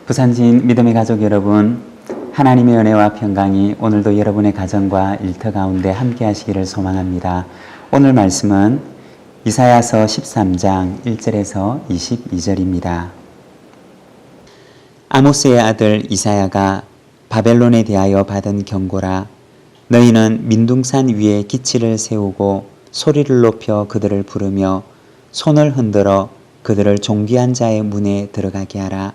부산진 믿음의 가족 여러분, 하나님의 은혜와 평강이 오늘도 여러분의 가정과 일터 가운데 함께 하시기를 소망합니다. 오늘 말씀은 이사야서 13장 1절에서 22절입니다. 아모스의 아들 이사야가 바벨론에 대하여 받은 경고라. 너희는 민둥산 위에 기치를 세우고 소리를 높여 그들을 부르며 손을 흔들어 그들을 존귀한 자의 문에 들어가게 하라.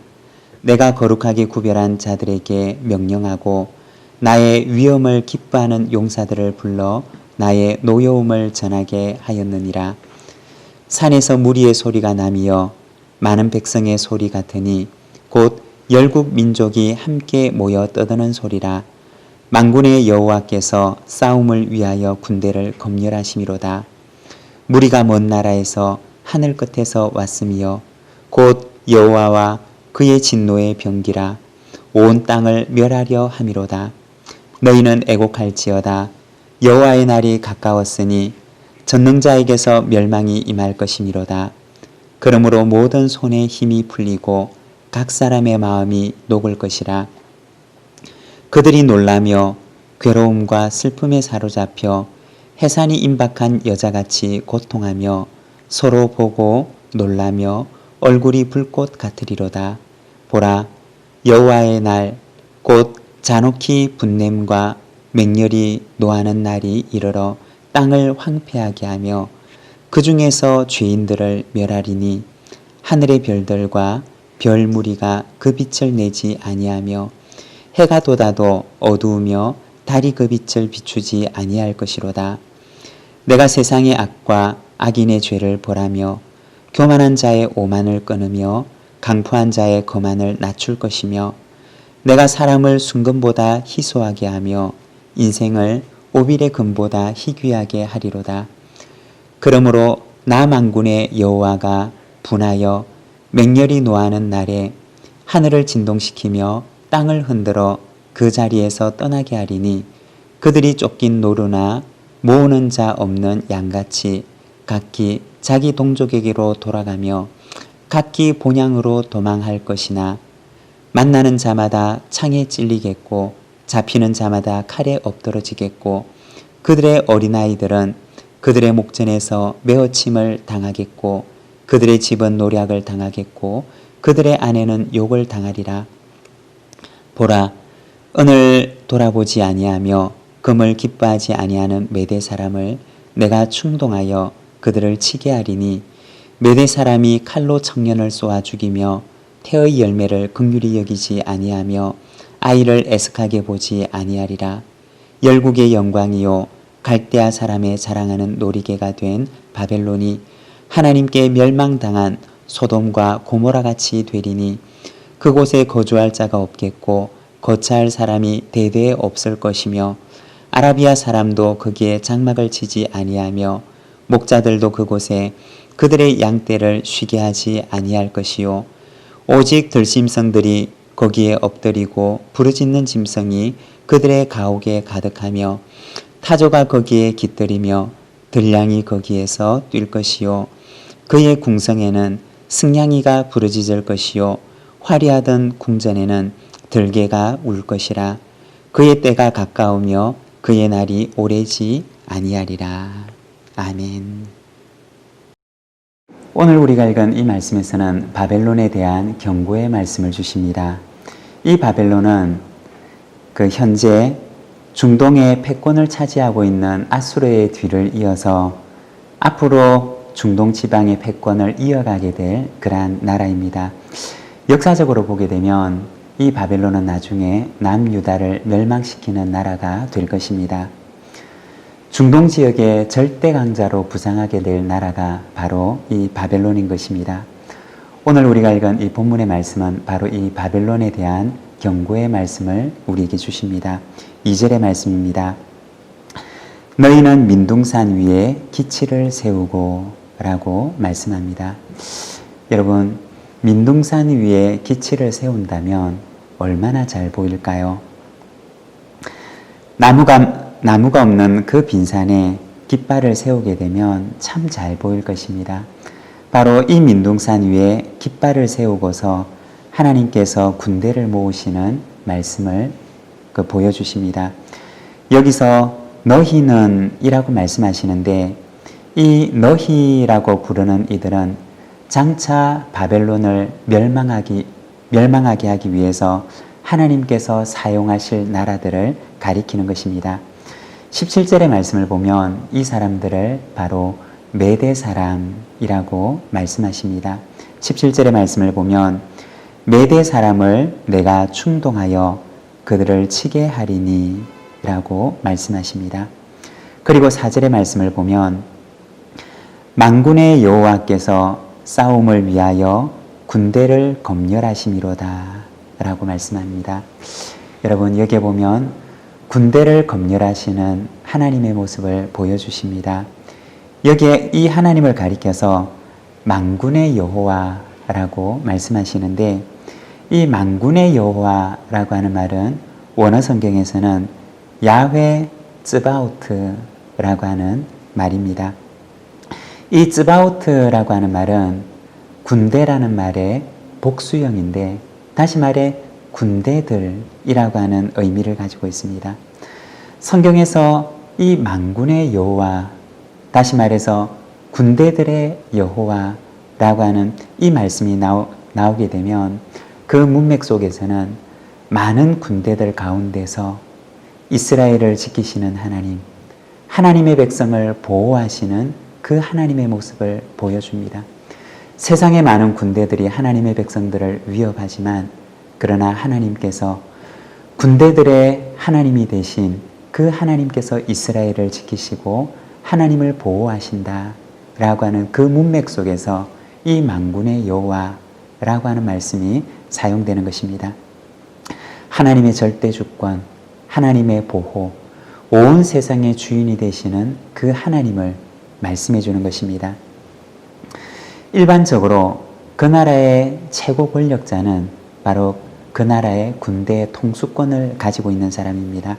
내가 거룩하게 구별한 자들에게 명령하고 나의 위엄을 기뻐하는 용사들을 불러 나의 노여움을 전하게 하였느니라. 산에서 무리의 소리가 나며 많은 백성의 소리 같으니 곧 열국 민족이 함께 모여 떠드는 소리라. 만군의 여호와께서 싸움을 위하여 군대를 검열하심이로다. 무리가 먼 나라에서 하늘 끝에서 왔으며 곧 여호와와 그의 진노의 병기라. 온 땅을 멸하려 함이로다. 너희는 애곡할지어다. 여호와의 날이 가까웠으니 전능자에게서 멸망이 임할 것이미로다. 그러므로 모든 손에 힘이 풀리고 각 사람의 마음이 녹을 것이라. 그들이 놀라며 괴로움과 슬픔에 사로잡혀 해산이 임박한 여자같이 고통하며 서로 보고 놀라며 얼굴이 불꽃 같으리로다. 보라, 여호와의 날 곧 잔혹히 분냄과 맹렬히 노하는 날이 이르러 땅을 황폐하게 하며 그 중에서 죄인들을 멸하리니 하늘의 별들과 별 무리가 그 빛을 내지 아니하며 해가 돋아도 어두우며 달이 그 빛을 비추지 아니할 것이로다. 내가 세상의 악과 악인의 죄를 벌하며 교만한 자의 오만을 끊으며 강포한 자의 거만을 낮출 것이며 내가 사람을 순금보다 희소하게 하며 인생을 오빌의 금보다 희귀하게 하리로다. 그러므로 나 만군의 여호와가 분하여 맹렬히 노하는 날에 하늘을 진동시키며 땅을 흔들어 그 자리에서 떠나게 하리니 그들이 쫓긴 노루나 모으는 자 없는 양같이 각기 자기 동족에게로 돌아가며 각기 본향으로 도망할 것이나 만나는 자마다 창에 찔리겠고 잡히는 자마다 칼에 엎드러지겠고 그들의 어린아이들은 그들의 목전에서 메어침을 당하겠고 그들의 집은 노략을 당하겠고 그들의 아내는 욕을 당하리라. 보라, 은을 돌아보지 아니하며 금을 기뻐하지 아니하는 메대 사람을 내가 충동하여 그들을 치게 하리니 메대 사람이 칼로 청년을 쏘아 죽이며 태의 열매를 긍휼히 여기지 아니하며 아이를 애석하게 보지 아니하리라. 열국의 영광이요 갈대아 사람의 자랑하는 놀이개가 된 바벨론이 하나님께 멸망당한 소돔과 고모라같이 되리니 그곳에 거주할 자가 없겠고 거처할 사람이 대대에 없을 것이며 아라비아 사람도 거기에 장막을 치지 아니하며 목자들도 그곳에 그들의 양떼를 쉬게 하지 아니할 것이요 오직 들짐승들이 거기에 엎드리고 부르짖는 짐승이 그들의 가옥에 가득하며 타조가 거기에 깃들이며 들량이 거기에서 뛸 것이요 그의 궁성에는 승냥이가 부르짖을 것이요 화려하던 궁전에는 들개가 울 것이라. 그의 때가 가까우며 그의 날이 오래지 아니하리라. 아멘. 오늘 우리가 읽은 이 말씀에서는 바벨론에 대한 경고의 말씀을 주십니다. 이 바벨론은 현재 중동의 패권을 차지하고 있는 아수르의 뒤를 이어서 앞으로 중동 지방의 패권을 이어가게 될 그러한 나라입니다. 역사적으로 보게 되면 이 바벨론은 나중에 남유다를 멸망시키는 나라가 될 것입니다. 중동 지역의 절대 강자로 부상하게 될 나라가 바로 이 바벨론인 것입니다. 오늘 우리가 읽은 이 본문의 말씀은 바로 이 바벨론에 대한 경고의 말씀을 우리에게 주십니다. 2절의 말씀입니다. 너희는 민둥산 위에 기치를 세우고 라고 말씀합니다. 여러분, 민둥산 위에 기치를 세운다면 얼마나 잘 보일까요? 나무가 없는 그 빈산에 깃발을 세우게 되면 참 잘 보일 것입니다. 바로 이 민둥산 위에 깃발을 세우고서 하나님께서 군대를 모으시는 말씀을 보여주십니다. 여기서 너희는 이라고 말씀하시는데 이 너희라고 부르는 이들은 장차 바벨론을 멸망하게 하기 위해서 하나님께서 사용하실 나라들을 가리키는 것입니다. 17절의 말씀을 보면 이 사람들을 바로 메대 사람이라고 말씀하십니다. 17절의 말씀을 보면 메대 사람을 내가 충동하여 그들을 치게 하리니 라고 말씀하십니다. 그리고 4절의 말씀을 보면 만군의 여호와께서 싸움을 위하여 군대를 검열하심이로다 라고 말씀합니다. 여러분 여기에 보면 군대를 검열하시는 하나님의 모습을 보여주십니다. 여기에 이 하나님을 가리켜서 만군의 여호와라고 말씀하시는데 이 만군의 여호와라고 하는 말은 원어 성경에서는 야훼 츠바오트라고 하는 말입니다. 이 츠바오트라고 하는 말은 군대라는 말의 복수형인데 다시 말해 군대들이라고 하는 의미를 가지고 있습니다. 성경에서 이 만군의 여호와, 다시 말해서 군대들의 여호와라고 하는 이 말씀이 나오게 되면 그 문맥 속에서는 많은 군대들 가운데서 이스라엘을 지키시는 하나님, 하나님의 백성을 보호하시는 그 하나님의 모습을 보여줍니다. 세상의 많은 군대들이 하나님의 백성들을 위협하지만 그러나 하나님께서 군대들의 하나님이 되신 그 하나님께서 이스라엘을 지키시고 하나님을 보호하신다라고 하는 그 문맥 속에서 이 만군의 여호와라고 하는 말씀이 사용되는 것입니다. 하나님의 절대 주권, 하나님의 보호, 온 세상의 주인이 되시는 그 하나님을 말씀해 주는 것입니다. 일반적으로 그 나라의 최고 권력자는 바로 그 나라의 군대 통수권을 가지고 있는 사람입니다.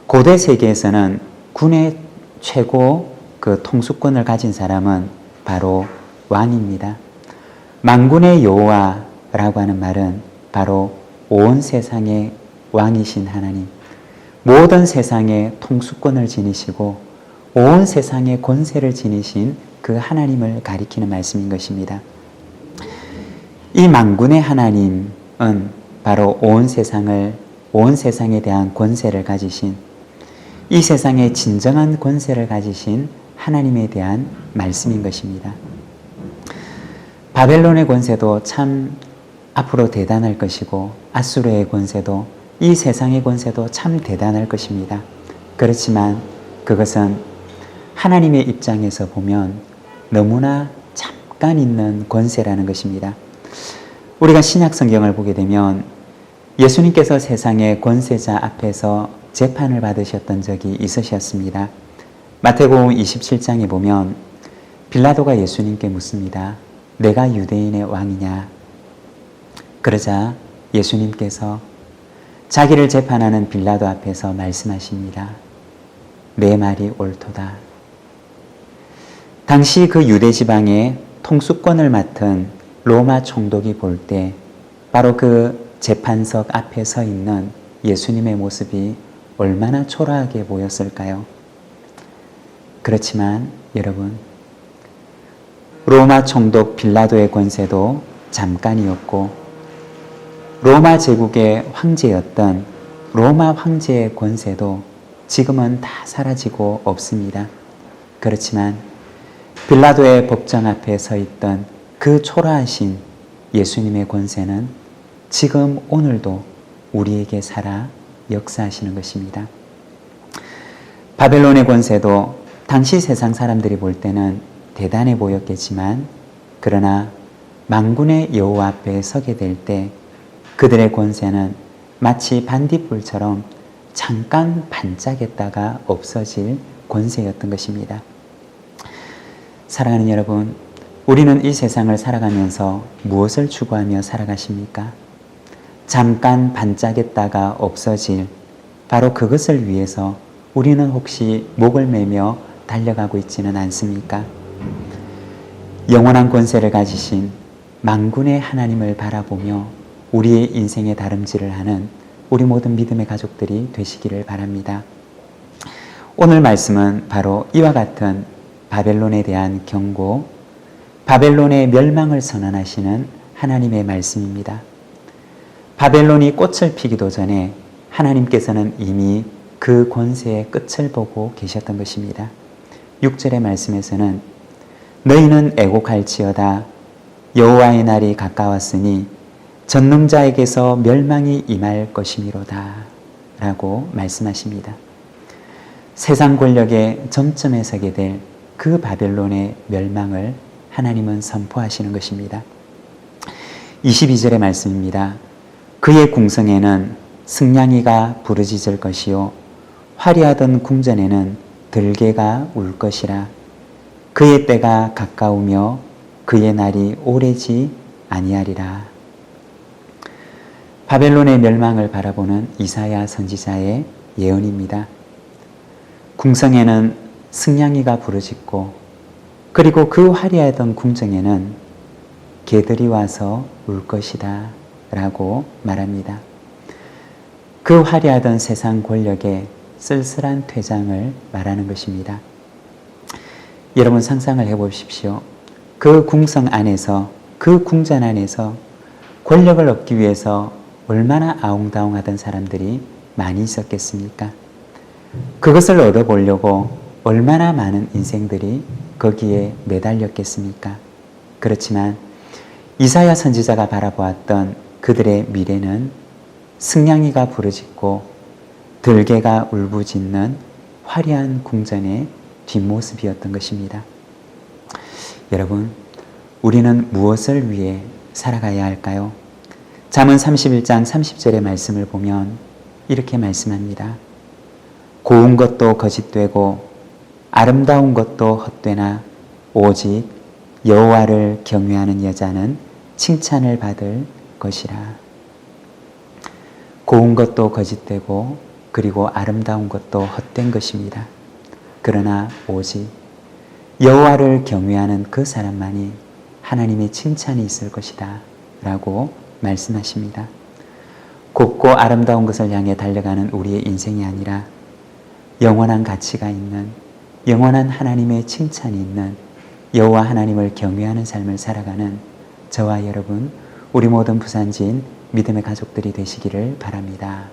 고대 세계에서는 군의 최고 그 통수권을 가진 사람은 바로 왕입니다. 만군의 여호와라고 하는 말은 바로 온 세상의 왕이신 하나님, 모든 세상의 통수권을 지니시고 온 세상의 권세를 지니신 그 하나님을 가리키는 말씀인 것입니다. 이 만군의 하나님은 바로 온 세상에 대한 권세를 가지신, 이 세상의 진정한 권세를 가지신 하나님에 대한 말씀인 것입니다. 바벨론의 권세도 참 앞으로 대단할 것이고 아수르의 권세도, 이 세상의 권세도 참 대단할 것입니다. 그렇지만 그것은 하나님의 입장에서 보면 너무나 잠깐 있는 권세라는 것입니다. 우리가 신약 성경을 보게 되면 예수님께서 세상의 권세자 앞에서 재판을 받으셨던 적이 있으셨습니다. 마태복음 27장에 보면 빌라도가 예수님께 묻습니다. 내가 유대인의 왕이냐? 그러자 예수님께서 자기를 재판하는 빌라도 앞에서 말씀하십니다. 내 말이 옳도다. 당시 그 유대 지방의 통수권을 맡은 로마 총독이 볼 때 바로 그 재판석 앞에 서 있는 예수님의 모습이 얼마나 초라하게 보였을까요? 그렇지만 여러분, 로마 총독 빌라도의 권세도 잠깐이었고 로마 제국의 황제였던 로마 황제의 권세도 지금은 다 사라지고 없습니다. 그렇지만 빌라도의 법정 앞에 서 있던 그 초라하신 예수님의 권세는 지금 오늘도 우리에게 살아 역사하시는 것입니다. 바벨론의 권세도 당시 세상 사람들이 볼 때는 대단해 보였겠지만 그러나 만군의 여호와 앞에 서게 될 때 그들의 권세는 마치 반딧불처럼 잠깐 반짝였다가 없어질 권세였던 것입니다. 사랑하는 여러분, 우리는 이 세상을 살아가면서 무엇을 추구하며 살아가십니까? 잠깐 반짝였다가 없어질 바로 그것을 위해서 우리는 혹시 목을 매며 달려가고 있지는 않습니까? 영원한 권세를 가지신 만군의 하나님을 바라보며 우리의 인생의 다름질을 하는 우리 모든 믿음의 가족들이 되시기를 바랍니다. 오늘 말씀은 바로 이와 같은 바벨론에 대한 경고, 바벨론의 멸망을 선언하시는 하나님의 말씀입니다. 바벨론이 꽃을 피기도 전에 하나님께서는 이미 그 권세의 끝을 보고 계셨던 것입니다. 6절의 말씀에서는 너희는 애곡할지어다 여호와의 날이 가까웠으니 전능자에게서 멸망이 임할 것이미로다 라고 말씀하십니다. 세상 권력의 점점에 서게 될 그 바벨론의 멸망을 하나님은 선포하시는 것입니다. 22절의 말씀입니다. 그의 궁성에는 승냥이가 부르짖을 것이요 화려하던 궁전에는 들개가 울 것이라. 그의 때가 가까우며 그의 날이 오래지 아니하리라. 바벨론의 멸망을 바라보는 이사야 선지자의 예언입니다. 궁성에는 승냥이가 부르짖고 그리고 그 화려하던 궁정에는 개들이 와서 울 것이다 라고 말합니다. 그 화려하던 세상 권력의 쓸쓸한 퇴장을 말하는 것입니다. 여러분 상상을 해보십시오. 그 궁성 안에서, 그 궁전 안에서 권력을 얻기 위해서 얼마나 아웅다웅하던 사람들이 많이 있었겠습니까? 그것을 얻어보려고 얼마나 많은 인생들이 거기에 매달렸겠습니까? 그렇지만 이사야 선지자가 바라보았던 그들의 미래는 승냥이가 부르짖고 들개가 울부짖는 화려한 궁전의 뒷모습이었던 것입니다. 여러분, 우리는 무엇을 위해 살아가야 할까요? 잠언 31장 30절의 말씀을 보면 이렇게 말씀합니다. 고운 것도 거짓되고 아름다운 것도 헛되나 오직 여호와를 경외하는 여자는 칭찬을 받을 것이라. 고운 것도 거짓되고 그리고 아름다운 것도 헛된 것입니다. 그러나 오직 여호와를 경외하는 그 사람만이 하나님의 칭찬이 있을 것이다 라고 말씀하십니다. 곱고 아름다운 것을 향해 달려가는 우리의 인생이 아니라 영원한 가치가 있는, 영원한 하나님의 칭찬이 있는 여호와 하나님을 경외하는 삶을 살아가는 저와 여러분, 우리 모든 부산지인 믿음의 가족들이 되시기를 바랍니다.